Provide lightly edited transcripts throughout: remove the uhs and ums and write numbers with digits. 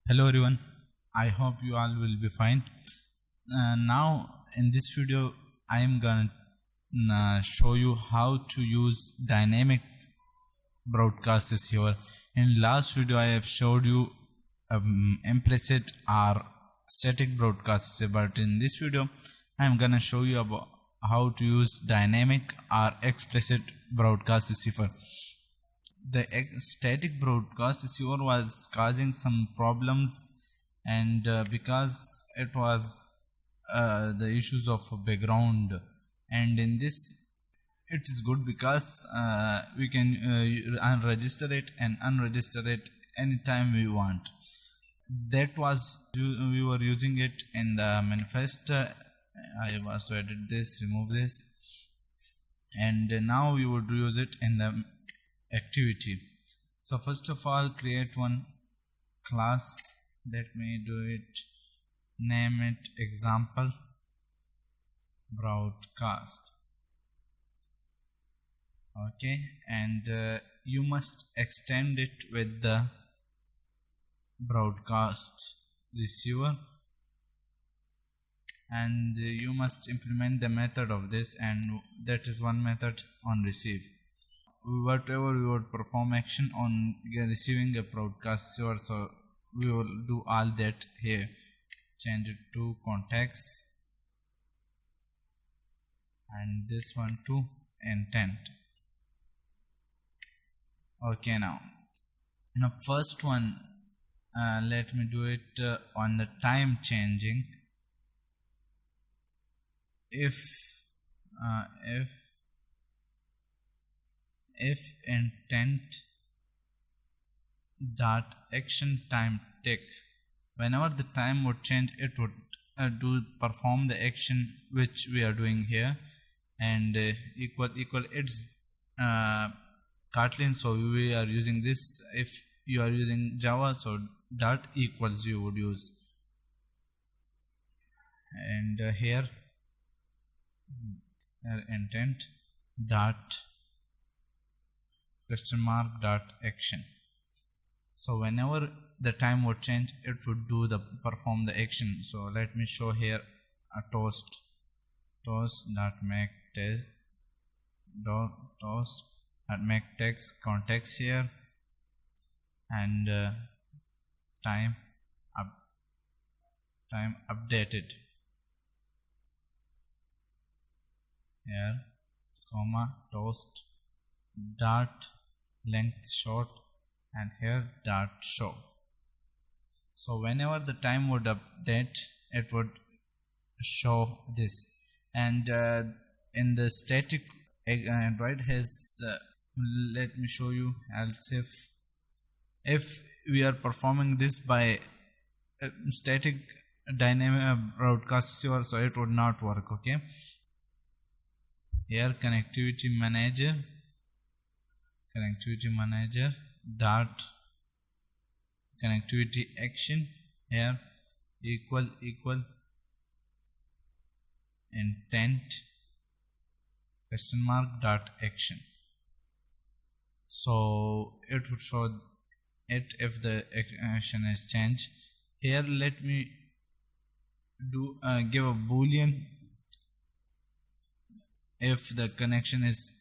Hello everyone, I hope you all will be fine. Now in this video I am gonna show you how to use dynamic broadcast receiver. In last video I have showed you implicit or static broadcast receiver, but in this video I am gonna show you about how to use dynamic or explicit broadcast receiver. The static broadcast receiver was causing some problems, and because it was the issues of background, and in this it is good because we can unregister it and unregister it anytime we want. That was we were using it in the manifest. I also edit this, remove this, and now we would use it in the activity. So first of all, create one class. Let me do it, name it example broadcast. Okay, and you must extend it with the broadcast receiver, and you must implement the method of this, and that is one method on receive. Whatever we would perform action on receiving a broadcast receiver, so we will do all that here. Change it to context, and this one to intent. Okay, now first one, let me do it on the time changing. If intent dot action time tick, whenever the time would change, it would perform the action which we are doing here, and equal it's Kotlin, so we are using this. If you are using Java, so dot equals you would use, and here intent dot question mark dot action. So whenever the time would change, it would perform the action. So let me show here a toast dot make text context here, and time updated here, comma toast dot length short, and here dot show. So whenever the time would update, it would show this. And in the static Android has let me show you, else if we are performing this by static dynamic broadcast receiver, so it would not work. Okay, here connectivity manager dot connectivity action, here equal intent question mark dot action. So it would show it if the action is changed. Here let me do give a boolean. If the connection is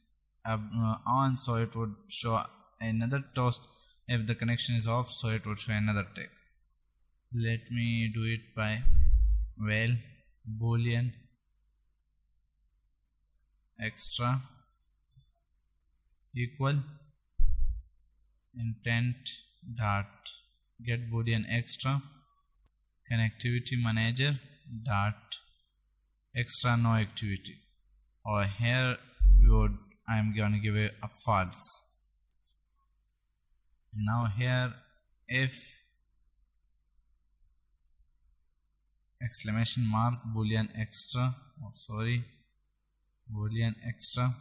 on, so it would show another toast. If the connection is off, so it would show another text. Let me do it by boolean extra equal intent dot get boolean extra connectivity manager dot extra no activity, or here I am going to give a false. Now here if exclamation mark boolean extra, boolean extra,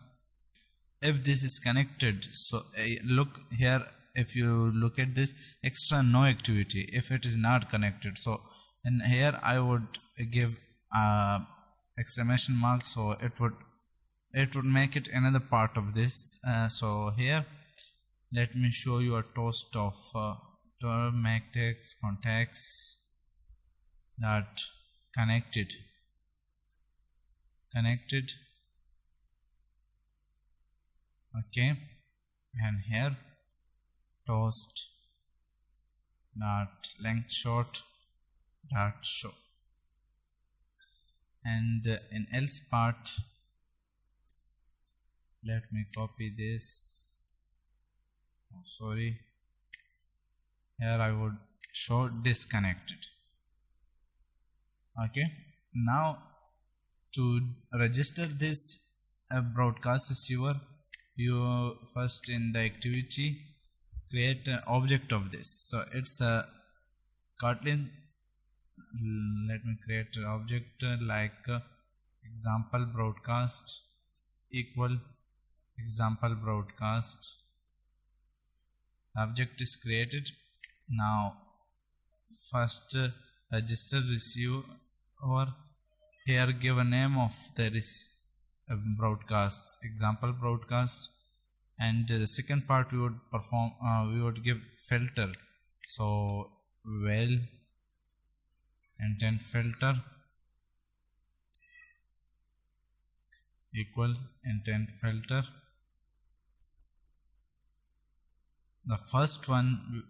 if this is connected, so look here, if you look at this, extra no activity if it is not connected. So and here I would give exclamation mark, so it would make it another part of this. So here let me show you a toast of make text contacts dot connected okay, and here toast dot length short dot show, and in else part let me copy this. Oh, sorry, here I would show disconnected. Okay, now to register this broadcast receiver, you first in the activity create an object of this. So it's a Kotlin. Let me create an object like example broadcast equal example broadcast. Object is created. Now first register receiver, here give a name of the broadcast, example broadcast, and the second part we would perform we would give filter. So well intent filter equal intent filter. The first one,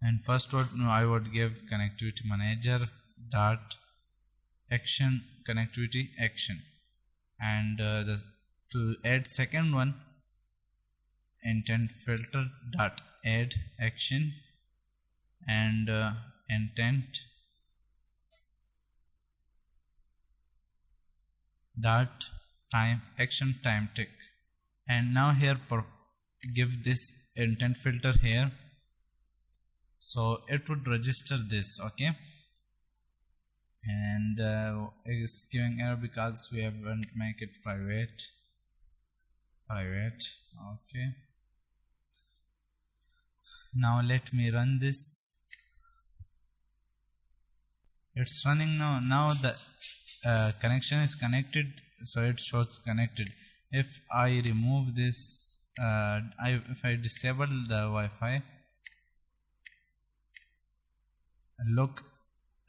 and first one I would give connectivity manager dot action connectivity action, and to add second one intent filter dot add action, and intent dot time action time tick. And now here give this intent filter here, so it would register this. Okay, and it's giving error because we haven't make it private. Okay, now let me run this. It's running now. Now the connection is connected, so it shows connected. If I remove this, if I disable the Wi-Fi, look,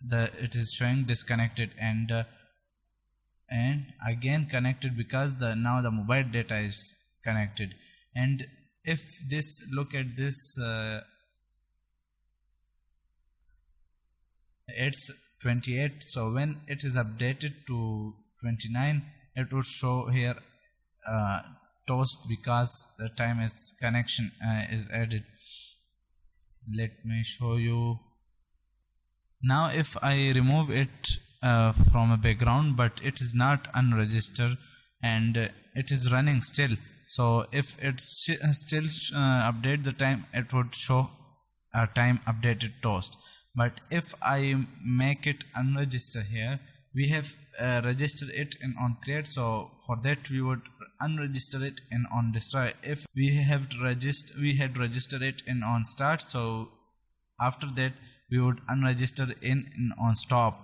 it is showing disconnected, and again connected because now the mobile data is connected. And if this, look at this, it's 28, so when it is updated to 29, it would show here toast because the time is connection is added. Let me show you. Now if I remove it from a background, but it is not unregistered and it is running still, so if it still update the time, it would show a time updated toast. But if I make it unregister here, we have registered it in on create, so for that we would unregister it in on destroy. If we had registered it in on start, so after that we would unregister in on stop.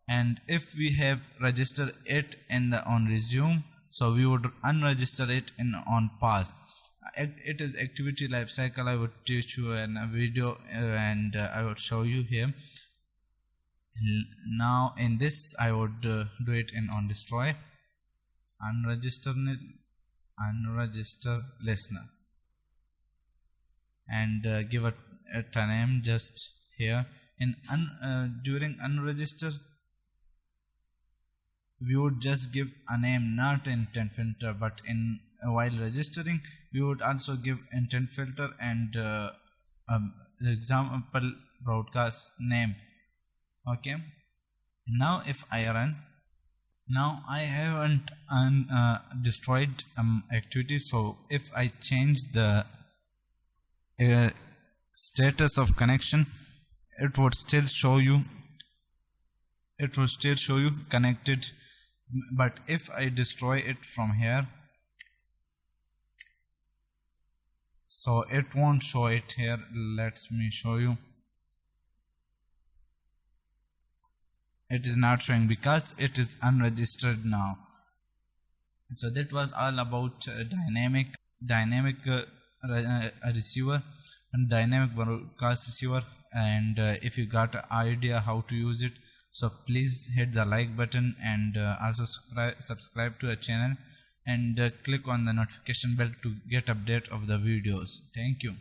And if we have registered it in the on resume, so we would unregister it in on pass. It is activity lifecycle. I would teach you in a video and I would show you here. Now in this I would do it in on destroy, unregister listener, and give it a name just here. In during unregister we would just give a name, not intent filter, but in while registering we would also give intent filter and example broadcast name. Okay, now if I run, now I haven't destroyed activity, so if I change the status of connection, it would still show you connected. But if I destroy it from here, so it won't show it here. Let me show you. It is not showing because it is unregistered now. So that was all about dynamic receiver. and dynamic broadcast receiver. And if you got an idea how to use it, so please hit the like button, and also subscribe to our channel, and click on the notification bell to get update of the videos. Thank you.